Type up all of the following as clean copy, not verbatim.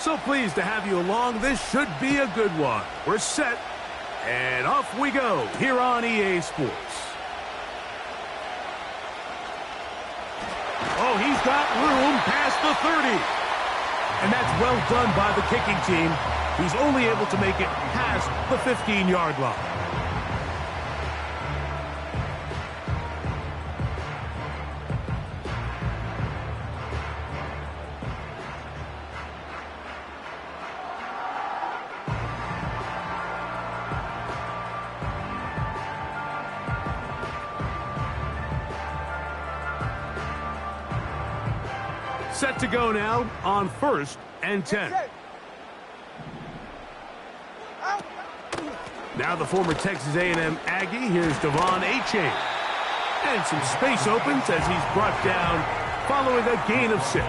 So pleased to have you along. This should be a good one. We're set, and off we go here on EA Sports. Oh, he's got room past the 30. And that's well done by the kicking team. He's only able to make it past the 15-yard line. Set to go now on 1st and 10. Now the former Texas A&M Aggie. Here's Devon Achane. And some space opens as he's brought down following a gain of 6.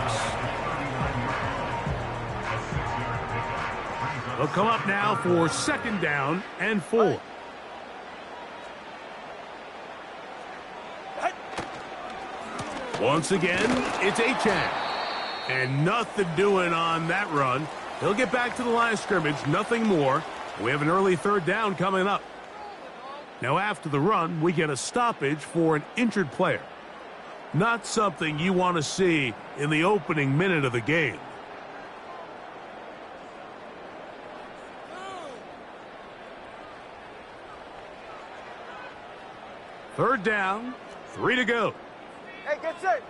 They'll come up now for 2nd down and 4. Once again, it's Achane. And nothing doing on that run. He'll get back to the line of scrimmage, nothing more. We have an early 3rd down coming up. Now after the run, we get a stoppage for an injured player. Not something you want to see in the opening minute of the game. Third down, 3 to go. Hey, get set.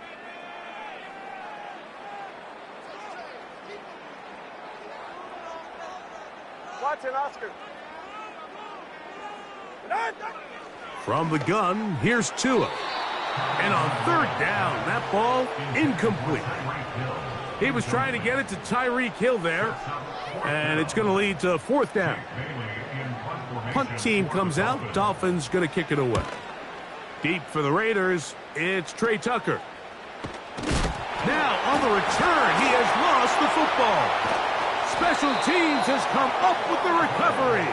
Watson, Oscar. From the gun, here's Tua. And on 3rd down, that ball incomplete. He was trying to get it to Tyreek Hill there, and it's going to lead to 4th down. Punt team comes out. Dolphins going to kick it away. Deep for the Raiders, it's Trey Tucker. Now on the return, he has lost the football. Special teams has come up with the recovery.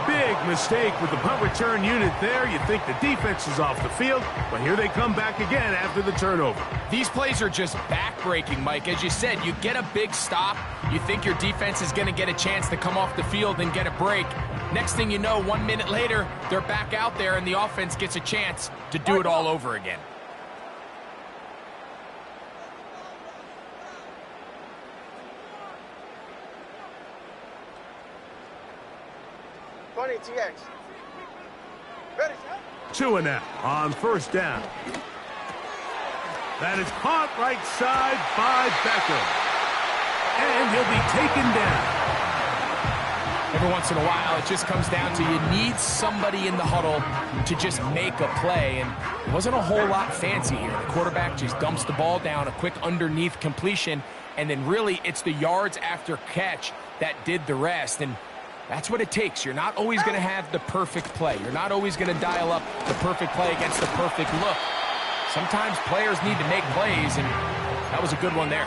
Big mistake with the punt return unit there. You think the defense is off the field, but here they come back again after the turnover. These plays are just back-breaking, Mike. As you said, you get a big stop. You think your defense is going to get a chance to come off the field and get a break. Next thing you know, 1 minute later, they're back out there and the offense gets a chance to do it all over again. TX. Ready. Tua now on 1st down. That is caught right side by Beckham. And he'll be taken down. Every once in a while, it just comes down to you need somebody in the huddle to just make a play. And it wasn't a whole lot fancy here. The quarterback just dumps the ball down, a quick underneath completion, and then really it's the yards after catch that did the rest. And that's what it takes. You're not always going to have the perfect play. You're not always going to dial up the perfect play against the perfect look. Sometimes players need to make plays, and that was a good one there.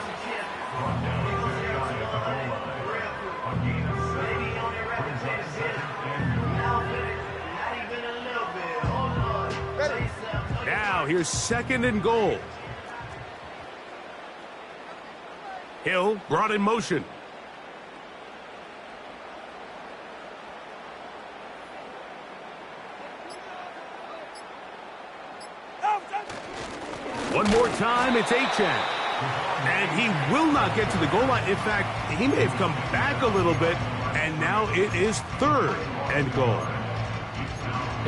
Now here's 2nd and goal. Hill brought in motion. One more time, it's Achane. And he will not get to the goal line. In fact, he may have come back a little bit, and now it is 3rd and goal.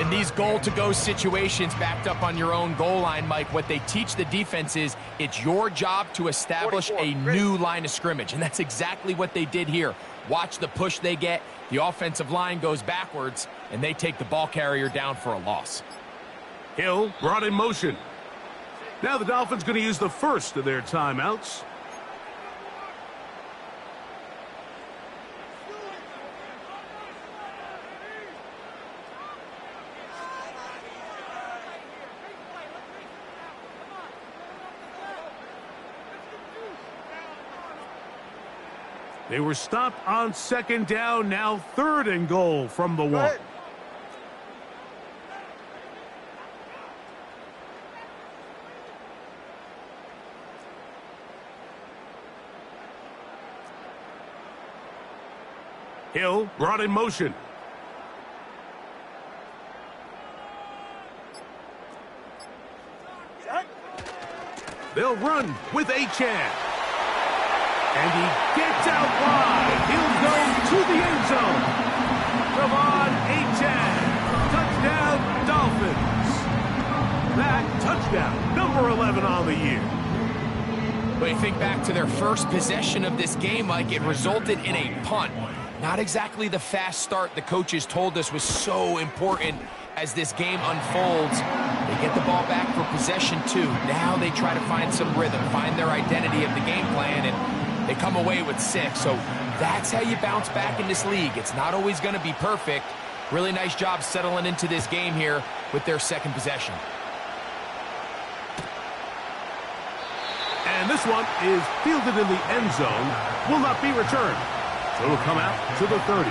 In these goal-to-go situations backed up on your own goal line, Mike, what they teach the defense is it's your job to establish a new line of scrimmage, and that's exactly what they did here. Watch the push they get. The offensive line goes backwards, and they take the ball carrier down for a loss. Hill brought in motion. Now the Dolphins going to use the first of their timeouts. They were stopped on 2nd down, now 3rd and goal from the 1. Hill brought in motion. They'll run with Achane. And he gets out wide. He'll go to the end zone. De'Von Achane. Touchdown, Dolphins. That touchdown, number 11 on the year. But you think back to their first possession of this game, Mike, it resulted in a punt. Not exactly the fast start the coaches told us was so important as this game unfolds. They get the ball back for possession 2. Now they try to find some rhythm, find their identity of the game plan, and they come away with 6. So that's how you bounce back in this league. It's not always going to be perfect. Really nice job settling into this game here with their second possession. And this one is fielded in the end zone, will not be returned. So it'll come out to the 30.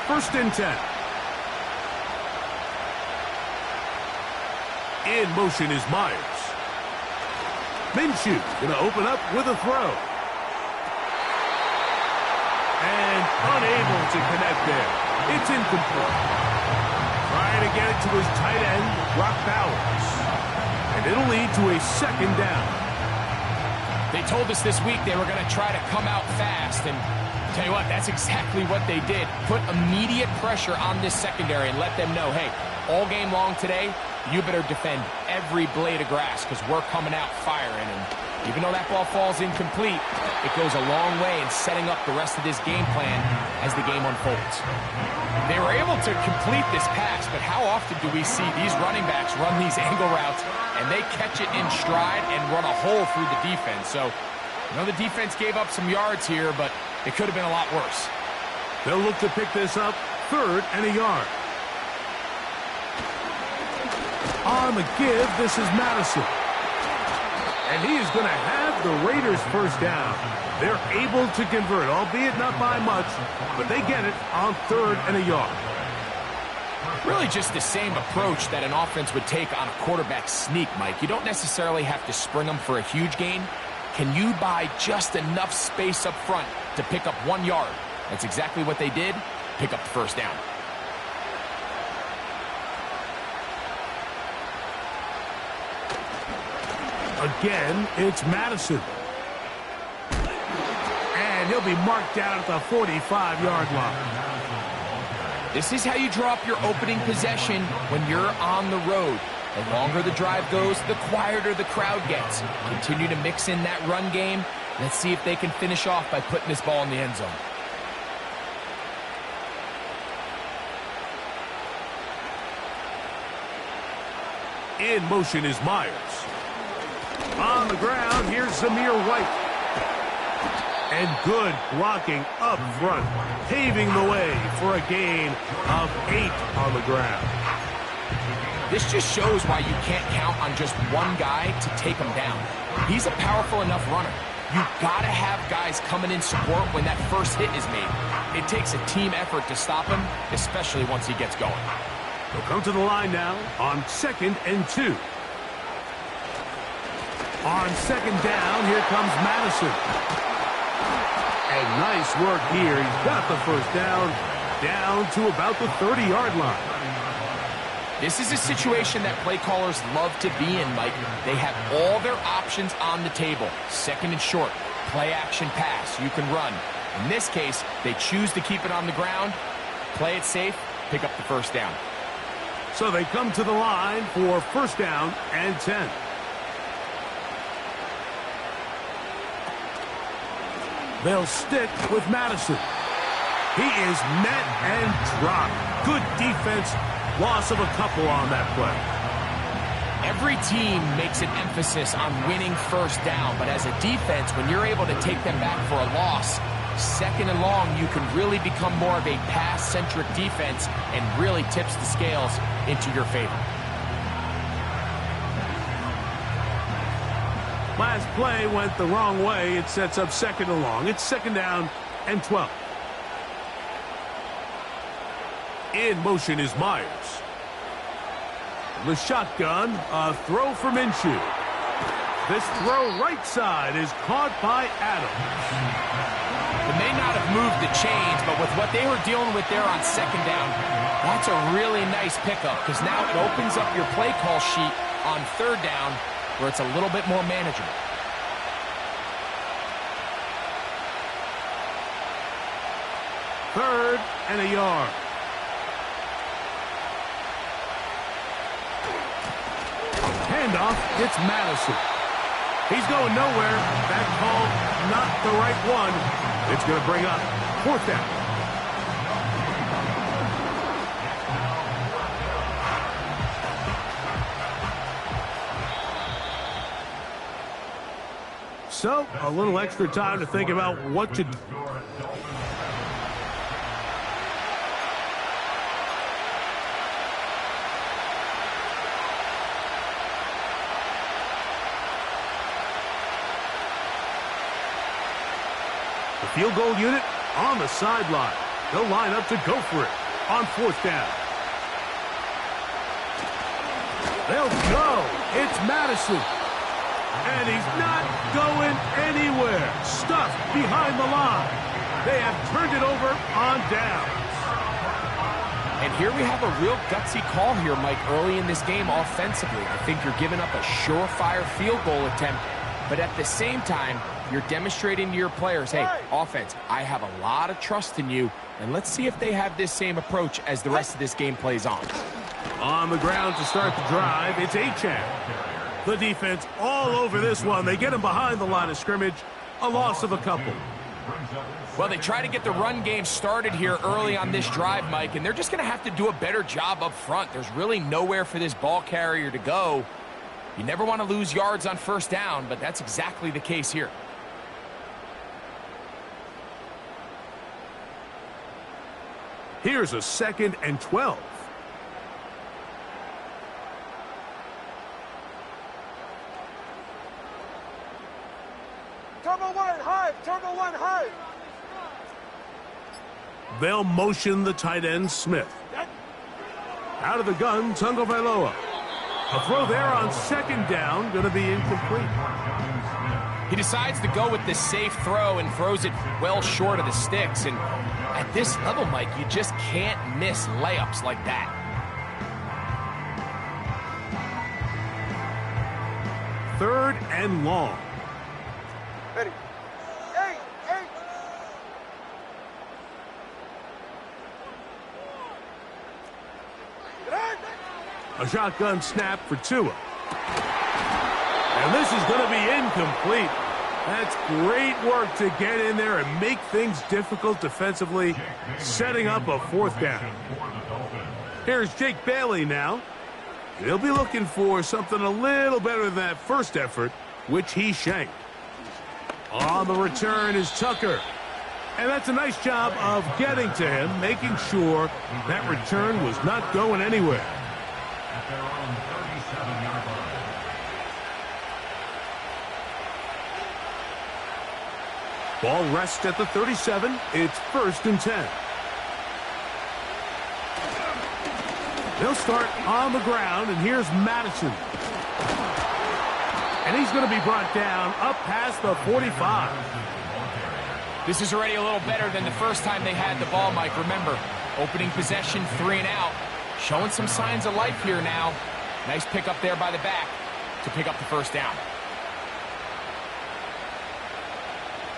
First and 10. In motion is Myers. Minshew going to open up with a throw. And unable to connect there. It's incomplete. Trying to get it to his tight end, Brock Bowers. And it'll lead to a second down. They told us this week they were going to try to come out fast, and tell you what, that's exactly what they did. Put immediate pressure on this secondary and let them know, hey, all game long today, you better defend every blade of grass because we're coming out firing. And even though that ball falls incomplete, it goes a long way in setting up the rest of this game plan as the game unfolds. They were able to complete this pass, but how often do we see these running backs run these angle routes and they catch it in stride and run a hole through the defense? So, you know, the defense gave up some yards here, but it could have been a lot worse. They'll look to pick this up, 3rd and a yard. On the give, this is Madison. And he is going to have the Raiders first down. They're able to convert, albeit not by much, but they get it on 3rd and a yard. Really just the same approach that an offense would take on a quarterback sneak, Mike. You don't necessarily have to spring them for a huge gain. Can you buy just enough space up front to pick up 1 yard? That's exactly what they did. Pick up the first down. Again, it's Madison. And he'll be marked down at the 45-yard line. This is how you draw up your opening possession when you're on the road. The longer the drive goes, the quieter the crowd gets. Continue to mix in that run game. Let's see if they can finish off by putting this ball in the end zone. In motion is Myers. On the ground, here's Zamir White. And good blocking up front, paving the way for a gain of 8 on the ground. This just shows why you can't count on just one guy to take him down. He's a powerful enough runner. You've got to have guys coming in support when that first hit is made. It takes a team effort to stop him, especially once he gets going. They'll come to the line now on 2nd and 2. On 2nd down, here comes Madison. And nice work here. He's got the first down to about the 30-yard line. This is a situation that play callers love to be in, Mike. They have all their options on the table. 2nd and short, play action pass, you can run. In this case, they choose to keep it on the ground, play it safe, pick up the first down. So they come to the line for 1st down and 10. They'll stick with Madison. He is met and dropped. Good defense. Loss of a couple on that play. Every team makes an emphasis on winning first down, but as a defense, when you're able to take them back for a loss, 2nd and long, you can really become more of a pass-centric defense and really tips the scales into your favor. Last play went the wrong way. It sets up 2nd and long. It's 2nd down and 12. In motion is Myers. The shotgun, a throw for Minshew. This throw right side is caught by Adams. They may not have moved the chains, but with what they were dealing with there on second down, that's a really nice pickup because now it opens up your play call sheet on third down where it's a little bit more manageable. Third and a yard. Handoff, it's Madison. He's going nowhere. That call, not the right one. It's going to bring up fourth down. So, a little extra time to think about what to do. The field goal unit on the sideline. They'll line up to go for it on fourth down. They'll go. It's Madison. And he's not going anywhere. Stuffed behind the line. They have turned it over on downs. And here we have a real gutsy call here, Mike, early in this game offensively. I think you're giving up a surefire field goal attempt, but at the same time, you're demonstrating to your players, hey, offense, I have a lot of trust in you, and let's see if they have this same approach as the rest of this game plays on. On the ground to start the drive, it's Achane. The defense all over this one. They get him behind the line of scrimmage. A loss of a couple. Well, they try to get the run game started here early on this drive, Mike, and they're just going to have to do a better job up front. There's really nowhere for this ball carrier to go. You never want to lose yards on first down, but that's exactly the case here. Here's a 2nd and 12. Turbo one, high. Turbo one, high. They'll motion the tight end, Smith. Out of the gun, Tagovailoa. A throw there on second down, going to be incomplete. He decides to go with this safe throw and throws it well short of the sticks. And at this level, Mike, you just can't miss layups like that. Third and long. Ready. Eight. A shotgun snap for Tua. And this is going to be incomplete. That's great work to get in there and make things difficult defensively, setting up a fourth down. Here's Jake Bailey now. He'll be looking for something a little better than that first effort, which he shanked. On the return is Tucker. And that's a nice job of getting to him, making sure that return was not going anywhere. Ball rests at the 37. It's 1st and 10. They'll start on the ground, and here's Madison. And he's going to be brought down up past the 45. This is already a little better than the first time they had the ball, Mike. Remember, opening possession, 3 and out. Showing some signs of life here now. Nice pick up there by the back to pick up the first down.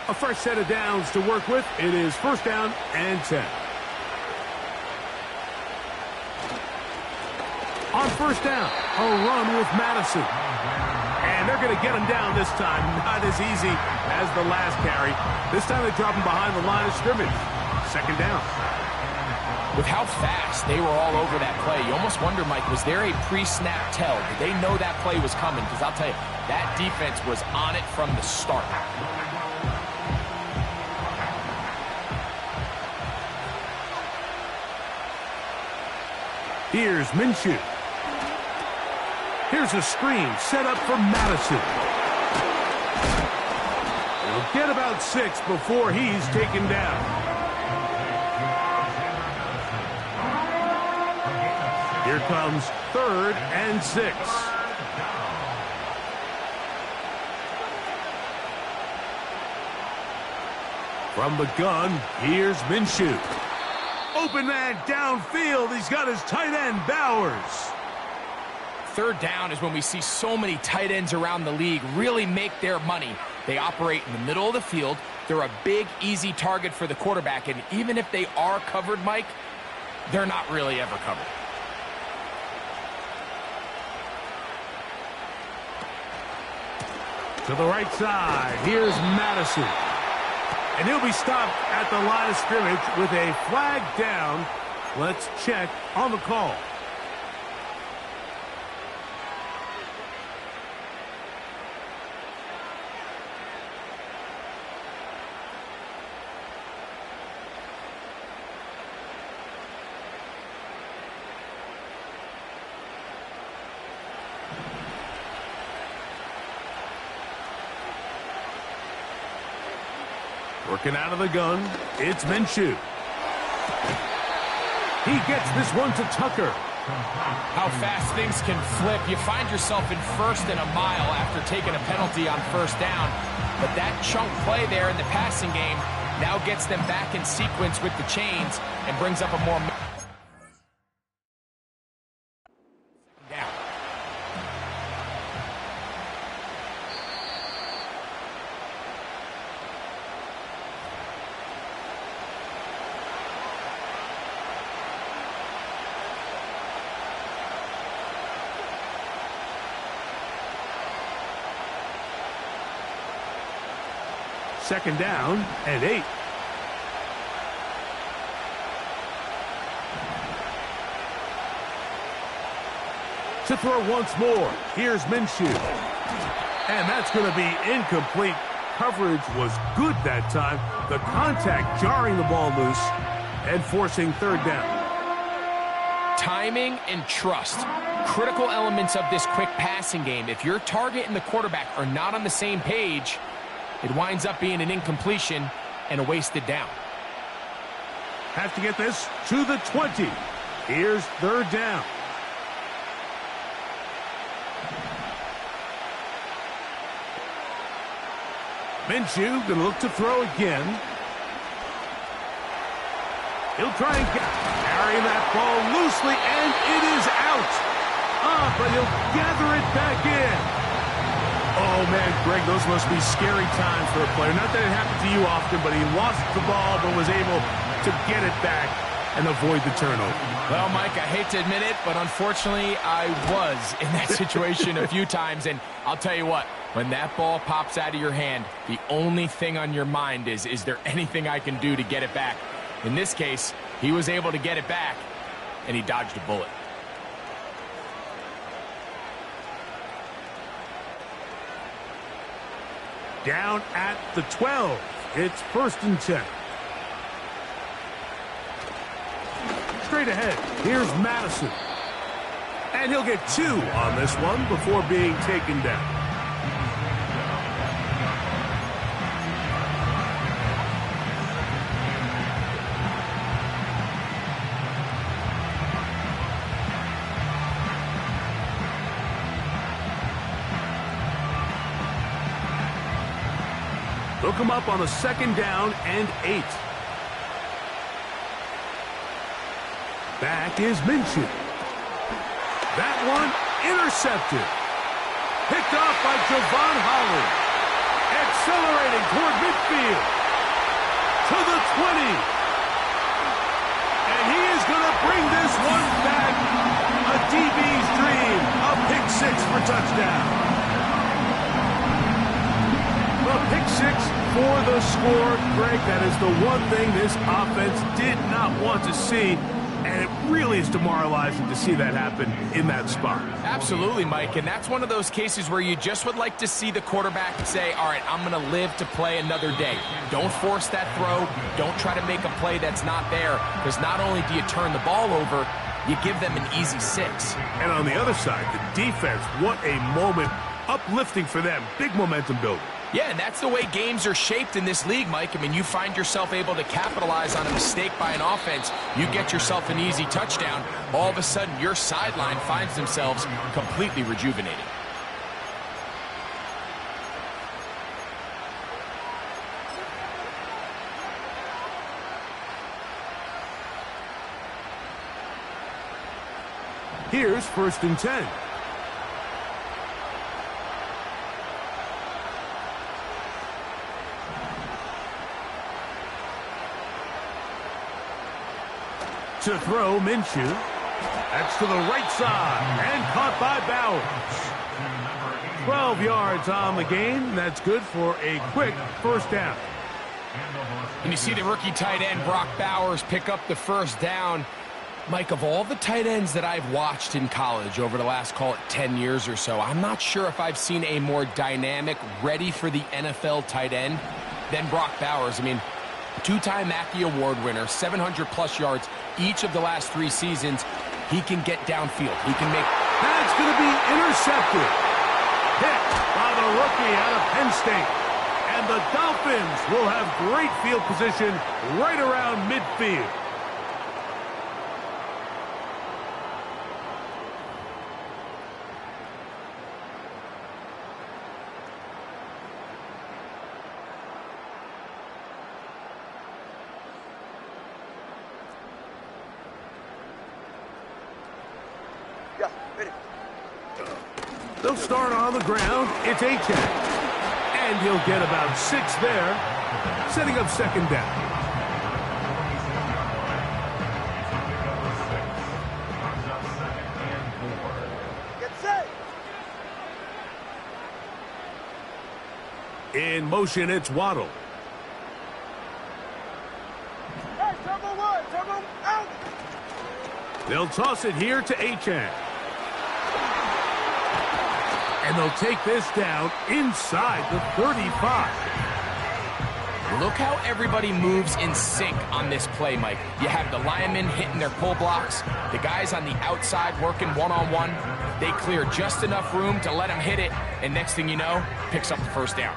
A fresh set of downs to work with. It is 1st down and 10. On 1st down, a run with Madison. And they're going to get him down this time. Not as easy as the last carry. This time they drop him behind the line of scrimmage. 2nd down. With how fast they were all over that play, you almost wonder, Mike, was there a pre-snap tell? Did they know that play was coming? Because I'll tell you, that defense was on it from the start. Here's Minshew. Here's a screen set up for Madison. He'll get about 6 before he's taken down. Here comes 3rd and 6. From the gun, here's Minshew. Open man downfield. He's got his tight end, Bowers. 3rd down is when we see so many tight ends around the league really make their money. They operate in the middle of the field. They're a big, easy target for the quarterback, and even if they are covered, Mike, they're not really ever covered. To the right side, here's Madison. And he'll be stopped at the line of scrimmage with a flag down. Let's check on the call. Working out of the gun, it's Minshew. He gets this one to Tucker. How fast things can flip. You find yourself in 1st and a mile after taking a penalty on 1st down. But that chunk play there in the passing game now gets them back in sequence with the chains and brings up a more... down. Second down and 8. To throw once more. Here's Minshew. And that's going to be incomplete. Coverage was good that time. The contact jarring the ball loose and forcing 3rd down. Timing and trust. Critical elements of this quick passing game. If your target and the quarterback are not on the same page, it winds up being an incompletion and a wasted down. Have to get this to the 20. Here's 3rd down. Minshew going to look to throw again. He'll try and carry that ball loosely, and it is out. But he'll gather it back in. Oh, man, Greg, those must be scary times for a player. Not that it happened to you often, but he lost the ball but was able to get it back and avoid the turnover. Well, Mike, I hate to admit it, but unfortunately I was in that situation a few times, and I'll tell you what, when that ball pops out of your hand, the only thing on your mind is there anything I can do to get it back? In this case, he was able to get it back, and he dodged a bullet. Down at the 12. It's 1st and 10. Straight ahead, here's Madison. And he'll get 2 on this one before being taken down. They'll come up on a 2nd down and 8. Back is Minshew. That one intercepted. Picked off by Javon Holland. Accelerating toward midfield. To the 20. And he is going to bring this one back. A DB's dream. A pick 6 for touchdown. A pick 6 for the score. Greg, that is the one thing this offense did not want to see, and it really is demoralizing to see that happen in that spot. Absolutely, Mike, and that's one of those cases where you just would like to see the quarterback say, all right, I'm going to live to play another day. Don't force that throw. Don't try to make a play that's not there, because not only do you turn the ball over, you give them an easy 6. And on the other side, the defense, what a moment. Uplifting for them. Big momentum building. Yeah, and that's the way games are shaped in this league, Mike. I mean, you find yourself able to capitalize on a mistake by an offense. You get yourself an easy touchdown. All of a sudden, your sideline finds themselves completely rejuvenated. Here's 1st and 10. To throw, Minshew. That's to the right side and caught by Bowers. 12 yards on the game. That's good for a quick 1st down. And you see the rookie tight end, Brock Bowers, pick up the 1st down. Mike, of all the tight ends that I've watched in college over the last, call it 10 years or so, I'm not sure if I've seen a more dynamic, ready for the NFL tight end than Brock Bowers. I mean, 2-time Mackey Award winner, 700-plus yards each of the last 3 seasons. He can get downfield. He can make... That's going to be intercepted. Picked by the rookie out of Penn State. And the Dolphins will have great field position right around midfield. They'll start on the ground. It's Achane. And he'll get about 6 there, setting up 2nd down. Get set. In motion, it's Waddle. Hey, turbo 1, turbo out. They'll toss it here to Achane. And they'll take this down inside the 35. Look how everybody moves in sync on this play, Mike. You have the linemen hitting their pull blocks, the guys on the outside working one-on-one. They clear just enough room to let him hit it, and next thing you know, picks up the 1st down.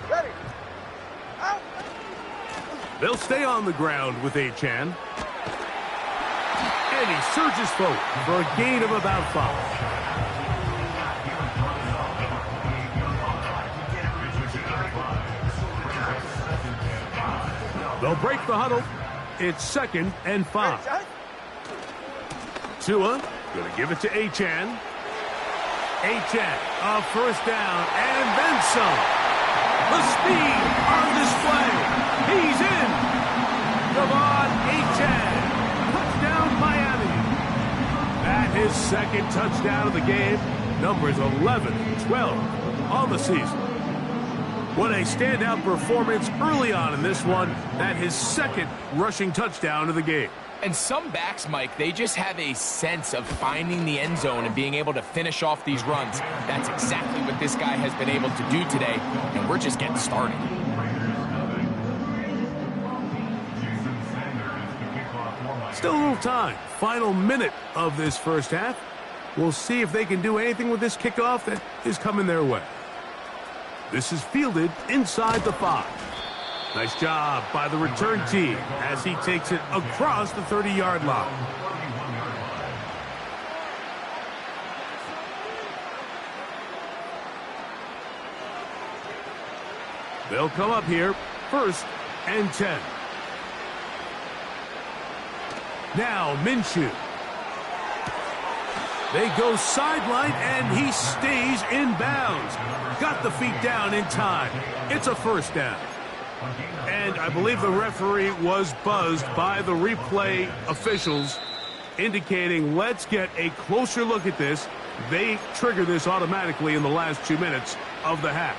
Ready. Out. They'll stay on the ground with Achane. And he surges forward for a gain of about 5. They'll break the huddle. It's 2nd and 5. Tua going to give it to Achane. Achane, a 1st down, and then some. The speed on display. He's in. Devon Achane. Touchdown, Miami. That his 2nd touchdown of the game. Numbers 11 and 12 on the season. What a standout performance early on in this one. That his 2nd rushing touchdown of the game. And some backs, Mike, they just have a sense of finding the end zone and being able to finish off these runs. That's exactly what this guy has been able to do today, and we're just getting started. Still a little time. Final minute of this 1st half. We'll see if they can do anything with this kickoff that is coming their way. This is fielded inside the 5. Nice job by the return team as he takes it across the 30-yard line. They'll come up here, 1st and 10. Now Minshew. They go sideline, and he stays in bounds. Got the feet down in time. It's a 1st down. And I believe the referee was buzzed by the replay officials, indicating let's get a closer look at this. They trigger this automatically in the last 2 minutes of the half.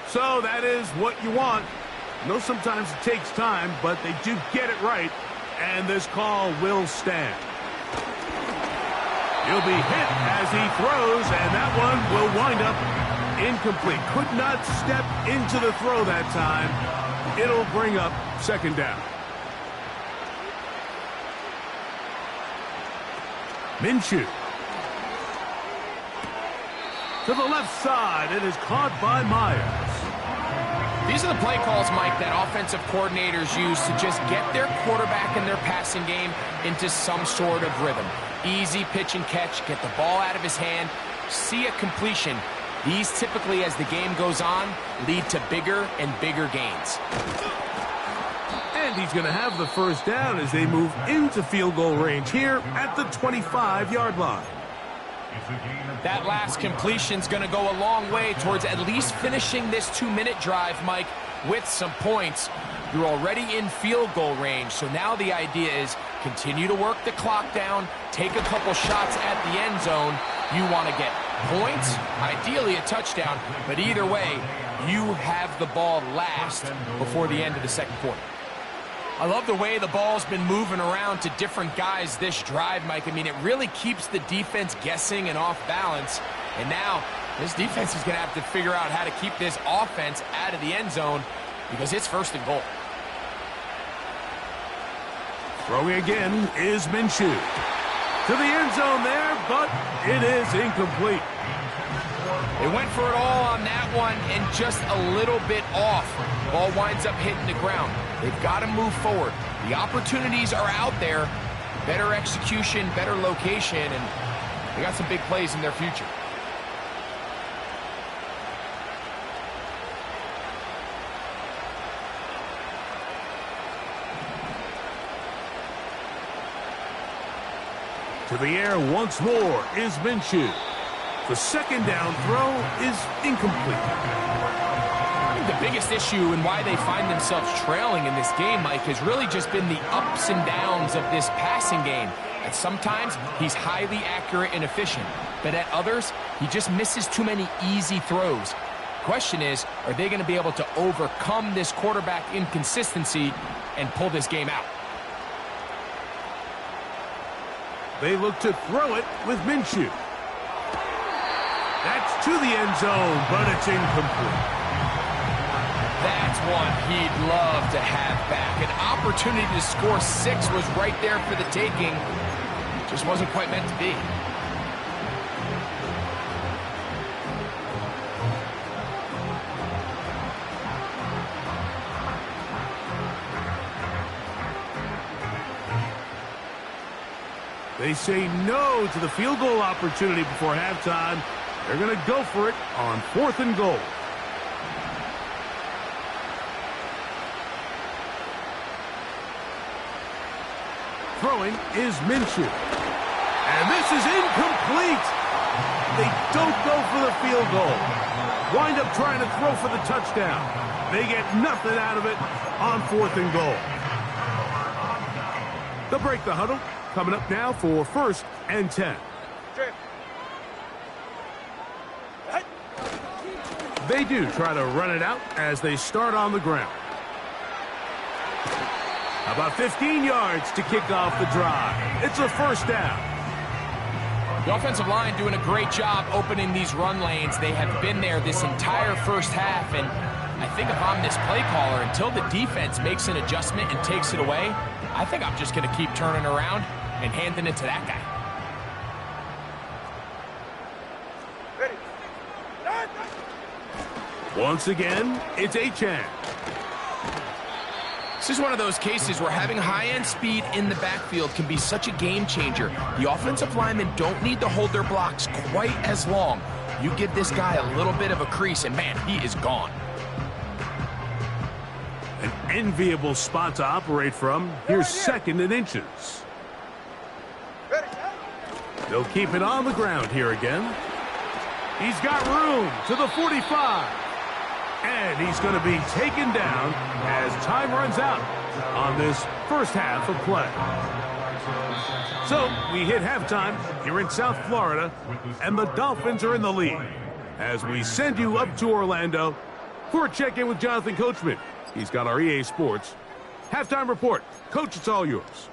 So that is what you want. I know sometimes it takes time, but they do get it right. And this call will stand. He'll be hit as he throws, and that one will wind up incomplete. Could not step into the throw that time. It'll bring up 2nd down. Minshew. to the left side. It is caught by Myers. These are the play calls, Mike, that offensive coordinators use to just get their quarterback and their passing game into some sort of rhythm. Easy pitch and catch, get the ball out of his hand, see a completion. These typically, as the game goes on, lead to bigger and bigger gains. And he's going to have the first down as they move into field goal range here at the 25-yard line. That last completion's going to go a long way towards at least finishing this 2-minute drive, Mike, with some points. You're already in field goal range, so now the idea is continue to work the clock down, take a couple shots at the end zone. You want to get points, ideally a touchdown, but either way, you have the ball last before the end of the second quarter. I love the way the ball's been moving around to different guys this drive, Mike. I mean, it really keeps the defense guessing and off balance. And now, this defense is going to have to figure out how to keep this offense out of the end zone because it's first and goal. Throwing again is Minshew. To the end zone there, but it is incomplete. They went for it all on that one and just a little bit off. Ball winds up hitting the ground. They've got to move forward. The opportunities are out there. Better execution, better location, and they got some big plays in their future. To the air once more is Minshew. The second down throw is incomplete. I think the biggest issue and why they find themselves trailing in this game, Mike, has really just been the ups and downs of this passing game. At sometimes, he's highly accurate and efficient, but at others, he just misses too many easy throws. Question is, are they going to be able to overcome this quarterback inconsistency and pull this game out? They look to throw it with Minshew. That's to the end zone, but it's incomplete. That's one he'd love to have back. An opportunity to score 6 was right there for the taking. Just wasn't quite meant to be. They say no to the field goal opportunity before halftime. They're going to go for it on 4th and goal. Throwing is Minshew. And this is incomplete. They don't go for the field goal. Wind up trying to throw for the touchdown. They get nothing out of it on 4th and goal. They'll break the huddle. Coming up now for 1st and 10. They do try to run it out as they start on the ground. About 15 yards to kick off the drive. It's a first down. The offensive line doing a great job opening these run lanes. They have been there this entire first half, and I think if I'm this play caller, until the defense makes an adjustment and takes it away, I think I'm just going to keep turning around and handing it to that guy. Once again, it's Achane. This is one of those cases where having high-end speed in the backfield can be such a game changer. The offensive linemen don't need to hold their blocks quite as long. You give this guy a little bit of a crease, and man, he is gone. An enviable spot to operate from. Here's 2nd and inches. They'll keep it on the ground here again. He's got room to the 45. And he's going to be taken down as time runs out on this first half of play. So we hit halftime here in South Florida, and the Dolphins are in the lead. As we send you up to Orlando for a check-in with Jonathan Coachman. He's got our EA Sports halftime report. Coach, it's all yours.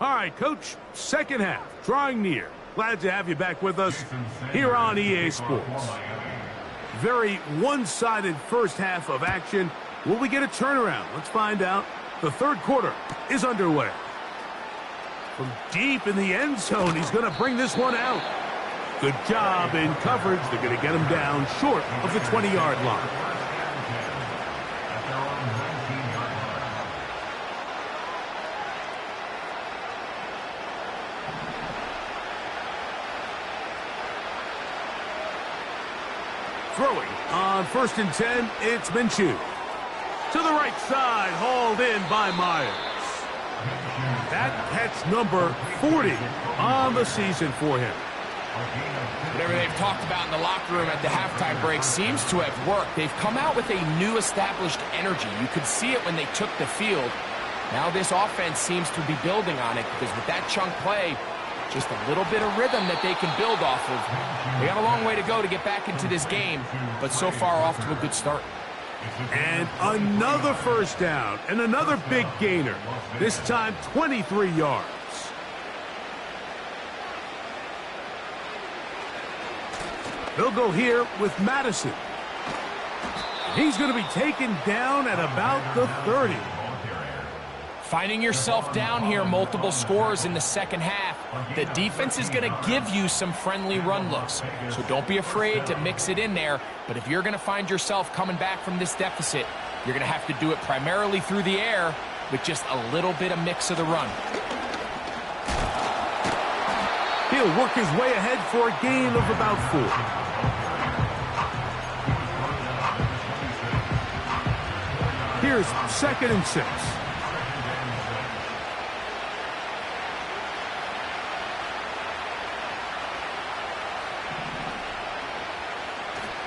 All right, Coach, second half, drawing near. Glad to have you back with us here on EA Sports. Very one-sided first half of action. Will we get a turnaround? Let's find out. The third quarter is underway. From deep in the end zone, he's going to bring this one out. Good job in coverage. They're going to get him down short of the 20-yard line. Throwing on 1st and 10, it's Minshew. To the right side, hauled in by Myers. That catch number 40 on the season for him. Whatever they've talked about in the locker room at the halftime break seems to have worked. They've come out with a new established energy. You could see it when they took the field. Now this offense seems to be building on it because with that chunk play, just a little bit of rhythm that they can build off of. They got a long way to go to get back into this game, but so far off to a good start. And another first down and another big gainer. This time 23 yards. They'll go here with Madison. He's going to be taken down at about the 30. Finding yourself down here, multiple scores in the second half. The defense is going to give you some friendly run looks. So don't be afraid to mix it in there. But if you're going to find yourself coming back from this deficit, you're going to have to do it primarily through the air with just a little bit of mix of the run. He'll work his way ahead for a gain of about 4. Here's 2nd and 6.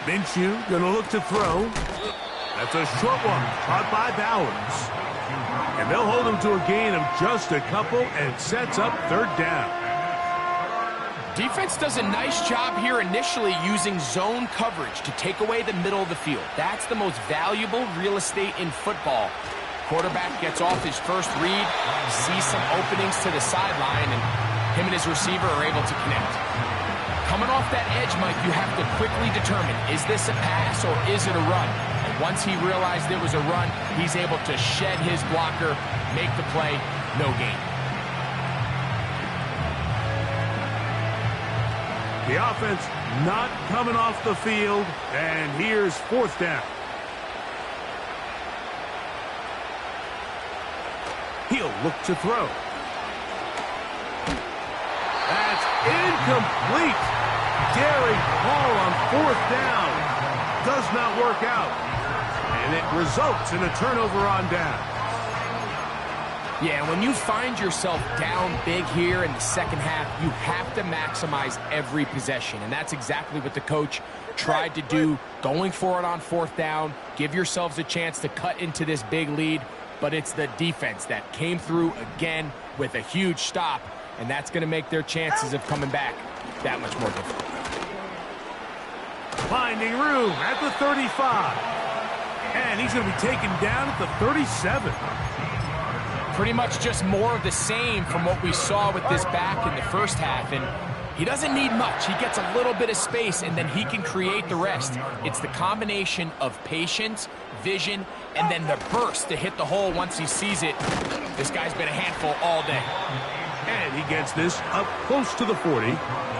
Minshew gonna look to throw. That's a short one, caught by Bowers. And they'll hold him to a gain of just a couple and sets up 3rd down. Defense does a nice job here initially using zone coverage to take away the middle of the field. That's the most valuable real estate in football. Quarterback gets off his first read, sees some openings to the sideline, and him and his receiver are able to connect. Coming off that edge, Mike, you have to quickly determine, is this a pass or is it a run? And once he realized it was a run, he's able to shed his blocker, make the play, no gain. The offense not coming off the field, and here's 4th down. He'll look to throw. That's incomplete. Daring Hall on 4th down. Does not work out. And it results in a turnover on down. Yeah, when you find yourself down big here in the second half, you have to maximize every possession. And that's exactly what the coach tried to do, going for it on 4th down. Give yourselves a chance to cut into this big lead. But it's the defense that came through again with a huge stop. And that's going to make their chances of coming back that much more difficult. Finding room at the 35. And he's going to be taken down at the 37. Pretty much just more of the same from what we saw with this back in the first half. And he doesn't need much. He gets a little bit of space, and then he can create the rest. It's the combination of patience, vision, and then the burst to hit the hole once he sees it. This guy's been a handful all day. And he gets this up close to the 40.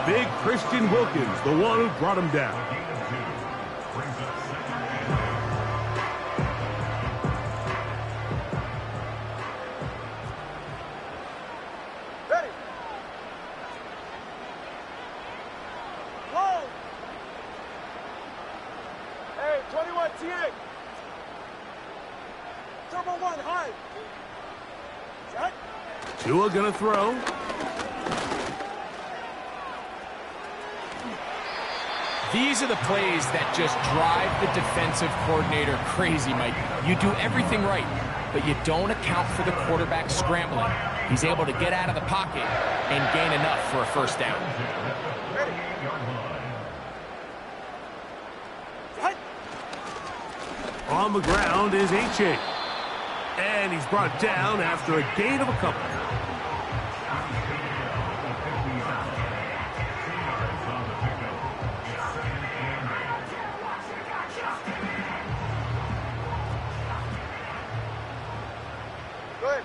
Big Christian Wilkins, the one who brought him down. Ready. Low. Hey, 21 TA. Turbo 1, high. Set. Tua gonna throw. These are the plays that just drive the defensive coordinator crazy, Mike. You do everything right, but you don't account for the quarterback scrambling. He's able to get out of the pocket and gain enough for a 1st down. Ready. Set. On the ground is H.A. And he's brought down after a gain of a couple. Good.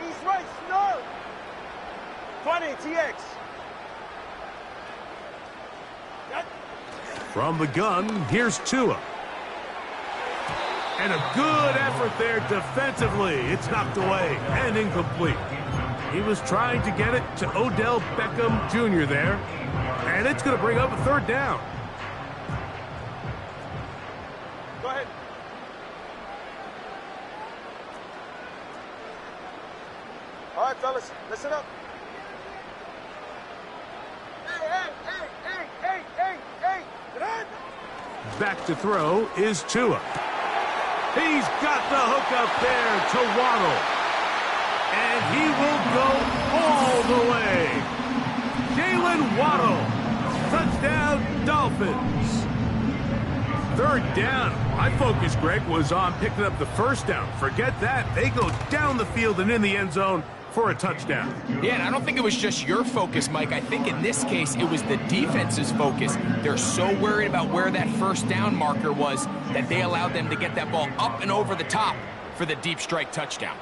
East right, snarl. Johnny, TX. From the gun, here's Tua. And a good effort there defensively. It's knocked away and incomplete. He was trying to get it to Odell Beckham Jr. there. And it's going to bring up a third down. Go ahead. All right, fellas, listen up. Hey. Get on. Back to throw is Tua. He's got the hook up there to Waddle. And he will go all the way. Jalen Waddle. Touchdown, Dolphins. Third down. My focus, Greg, was on picking up the first down. Forget that. They go down the field and in the end zone for a touchdown. Yeah, and I don't think it was just your focus, Mike. I think in this case, it was the defense's focus. They're so worried about where that first down marker was that they allowed them to get that ball up and over the top for the deep strike touchdown.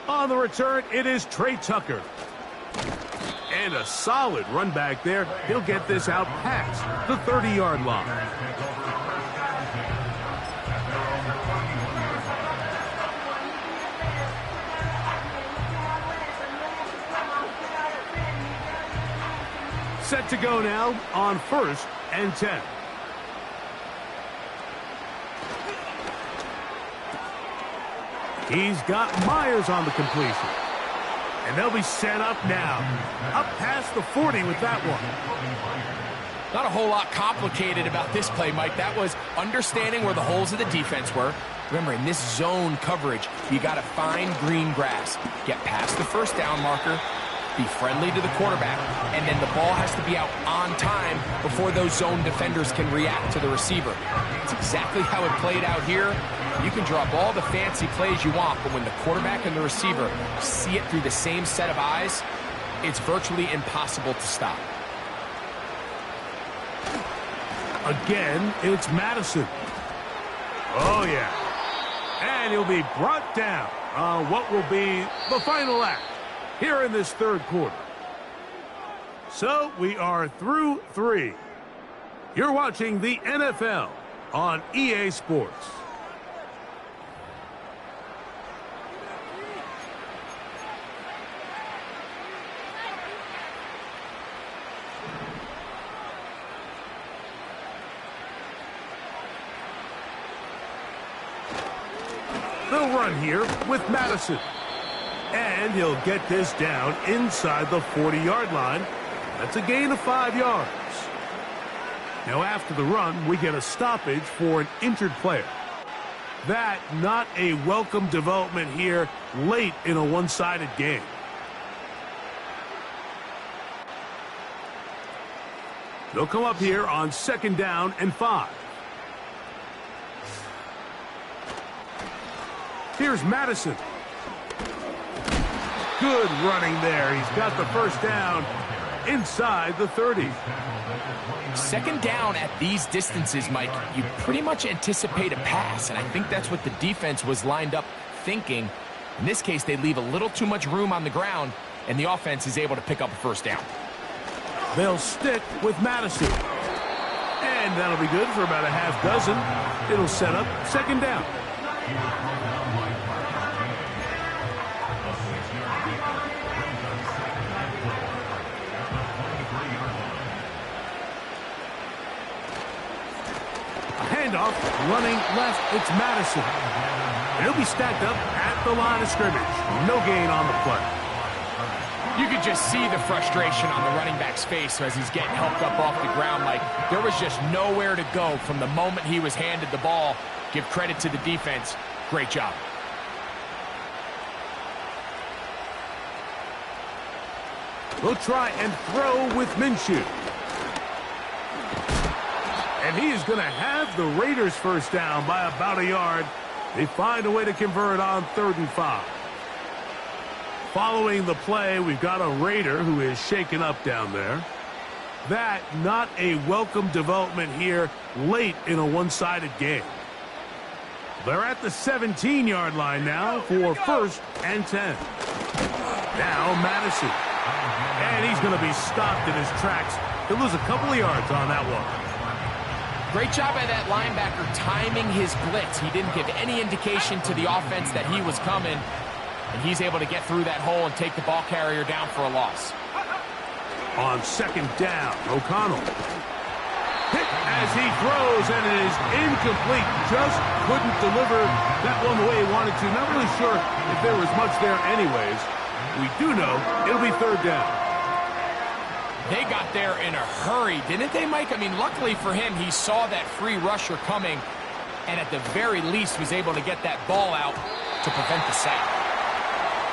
On the return, it is Trey Tucker. And a solid run back there. He'll get this out past the 30-yard line. Set to go now on 1st and 10. He's got Myers on the completion. And they'll be set up now. Up past the 40 with that one. Not a whole lot complicated about this play, Mike. That was understanding where the holes of the defense were. Remember, in this zone coverage, you got to find green grass. Get past the first down marker. Be friendly to the quarterback. And then the ball has to be out on time before those zone defenders can react to the receiver. It's exactly how it played out here. You can drop all the fancy plays you want, but when the quarterback and the receiver see it through the same set of eyes, it's virtually impossible to stop. Again, it's Madison. Oh, yeah. And he'll be brought down on what will be the final act here in this third quarter. So we are through 3. You're watching the NFL on EA Sports. They'll run here with Madison. And he'll get this down inside the 40-yard line. That's a gain of 5 yards. Now after the run, we get a stoppage for an injured player. That not a welcome development here late in a one-sided game. They'll come up here on 2nd down and 5. Here's Madison. Good running there. He's got the first down inside the 30. 2nd down at these distances, Mike, you pretty much anticipate a pass, and I think that's what the defense was lined up thinking. In this case, they leave a little too much room on the ground, and the offense is able to pick up a first down. They'll stick with Madison. And that'll be good for about a half dozen. It'll set up 2nd down. Handoff, running left, it's Madison. And he'll be stacked up at the line of scrimmage. No gain on the play. You could just see the frustration on the running back's face as he's getting helped up off the ground. Like, there was just nowhere to go from the moment he was handed the ball. Give credit to the defense. Great job. We'll try and throw with Minshew. And he is going to have the Raiders first down by about a yard. They find a way to convert on 3rd and 5. Following the play, we've got a Raider who is shaken up down there. That not a welcome development here late in a one-sided game. They're at the 17-yard line now for 1st and 10. Now Madison. And he's going to be stopped in his tracks. He'll lose a couple of yards on that one. Great job by that linebacker timing his blitz. He didn't give any indication to the offense that he was coming. And he's able to get through that hole and take the ball carrier down for a loss. On 2nd down, O'Connell. Hit as he throws, and it is incomplete. Just couldn't deliver that one the way he wanted to. Not really sure if there was much there anyways. We do know it'll be 3rd down. They got there in a hurry, didn't they, Mike? I mean, luckily for him, he saw that free rusher coming, and at the very least was able to get that ball out to prevent the sack.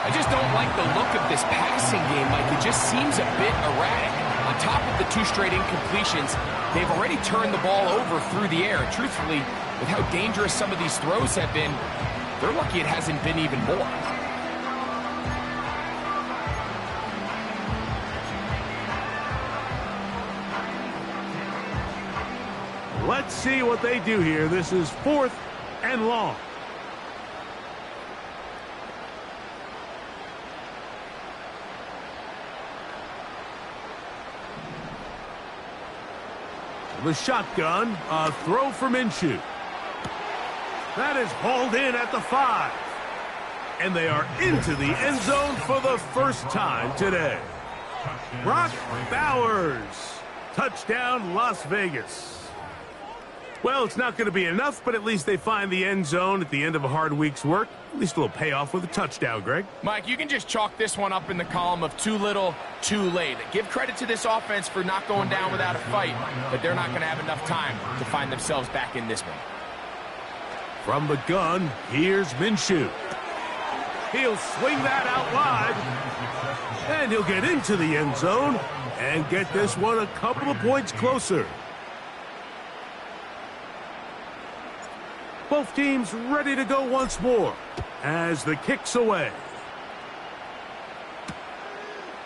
I just don't like the look of this passing game, Mike. It just seems a bit erratic. On top of the 2 straight incompletions, they've already turned the ball over through the air. Truthfully, with how dangerous some of these throws have been, they're lucky it hasn't been even more. Let's see what they do here. This is 4th and long. The shotgun, a throw for Minshew. That is hauled in at the 5. And they are into the end zone for the first time today. Brock Bowers. Touchdown, Las Vegas. Well, it's not going to be enough, but at least they find the end zone at the end of a hard week's work. At least a little payoff with a touchdown, Greg. Mike, you can just chalk this one up in the column of too little, too late. Give credit to this offense for not going down without a fight, but they're not going to have enough time to find themselves back in this one. From the gun, here's Minshew. He'll swing that out wide, and he'll get into the end zone and get this one a couple of points closer. Both teams ready to go once more as the kick's away.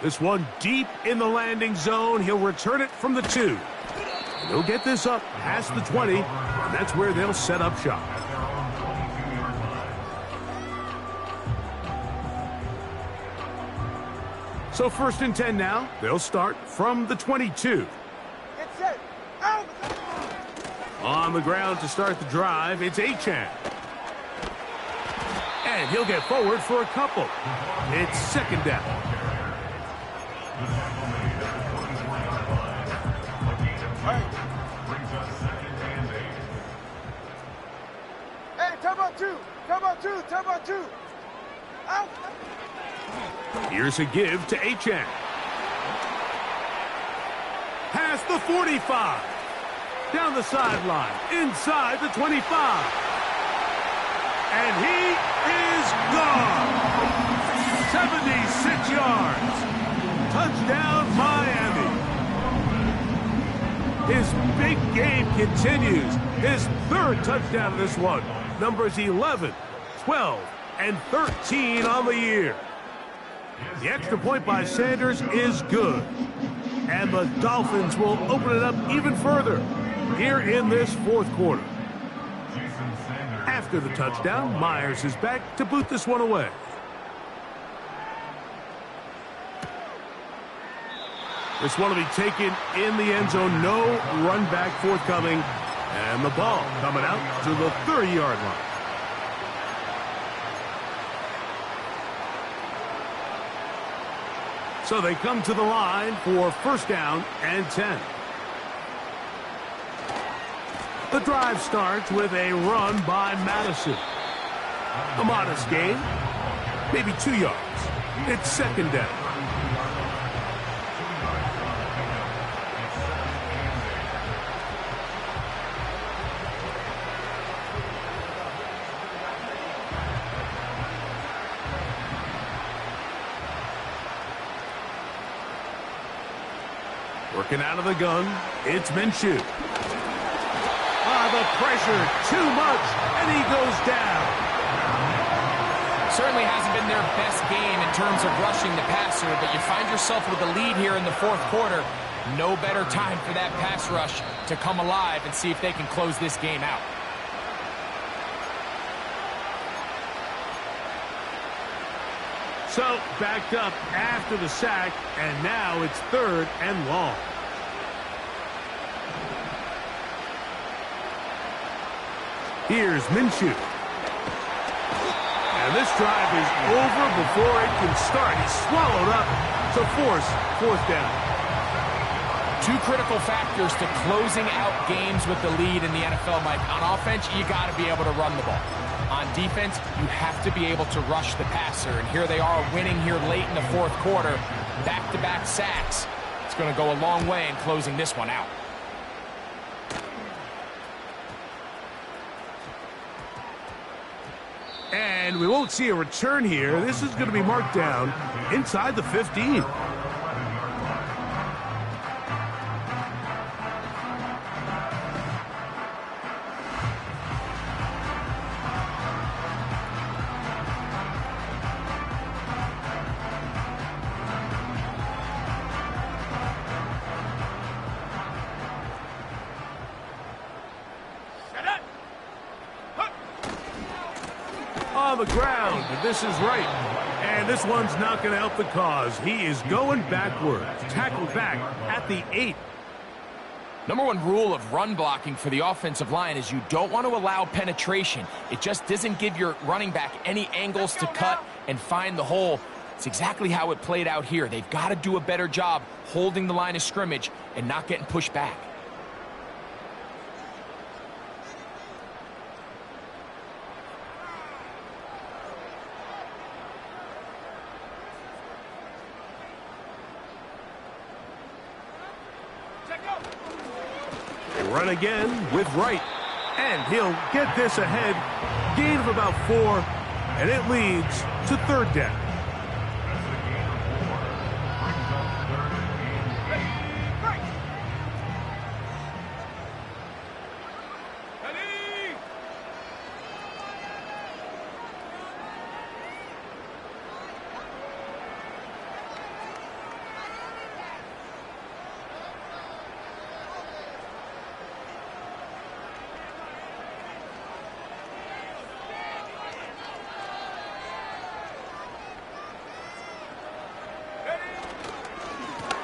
This one deep in the landing zone. He'll return it from the 2. He'll get this up past the 20, and that's where they'll set up shop. So 1st and 10 now. They'll start from the 22. Get set. Out. On the ground to start the drive, it's Achane. And he'll get forward for a couple. It's 2nd down. Hey, time out 2. Time out 2. Time out 2. Out. Here's a give to Achane. Past the 45. Down the sideline, inside the 25. And he is gone. 76 yards. Touchdown, Miami. His big game continues. His 3rd touchdown of this one. Numbers 11, 12, and 13 on the year. The extra point by Sanders is good. And the Dolphins will open it up even further here in this 4th quarter. After the touchdown, Myers is back to boot this one away. This one will be taken in the end zone. No run back forthcoming. And the ball coming out to the 30-yard line. So they come to the line for 1st down and 10. The drive starts with a run by Madison. A modest gain, maybe 2 yards. It's 2nd down. Working out of the gun, it's Minshew. The pressure, too much, and he goes down. Certainly hasn't been their best game in terms of rushing the passer, but you find yourself with a lead here in the 4th quarter. No better time for that pass rush to come alive and see if they can close this game out. So, backed up after the sack, and now it's 3rd and long. Here's Minshew. And this drive is over before it can start. He's swallowed up to force 4th down. 2 critical factors to closing out games with the lead in the NFL, Mike. On offense, you got to be able to run the ball. On defense, you have to be able to rush the passer. And here they are winning here late in the 4th quarter. Back-to-back sacks. It's going to go a long way in closing this one out. And we won't see a return here. This is going to be marked down inside the 15. On the ground, but this is right. And this one's not going to help the cause. He is going backwards. Tackled back at the 8. Number 1 rule of run blocking for the offensive line is you don't want to allow penetration. It just doesn't give your running back any angles to cut and find the hole. It's exactly how it played out here. They've got to do a better job holding the line of scrimmage and not getting pushed back. They run again with Wright. And he'll get this ahead. Gain of about 4. And it leads to 3rd down.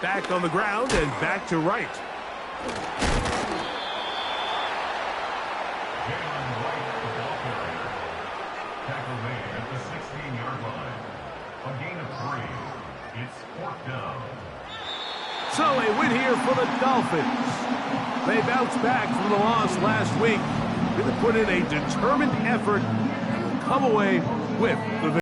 Back on the ground and back to Wright. Tackle made at the 16-yard line. A gain of 3. It's 4th down. So a win here for the Dolphins. They bounced back from the loss last week. Going to put in a determined effort and will come away with the victory.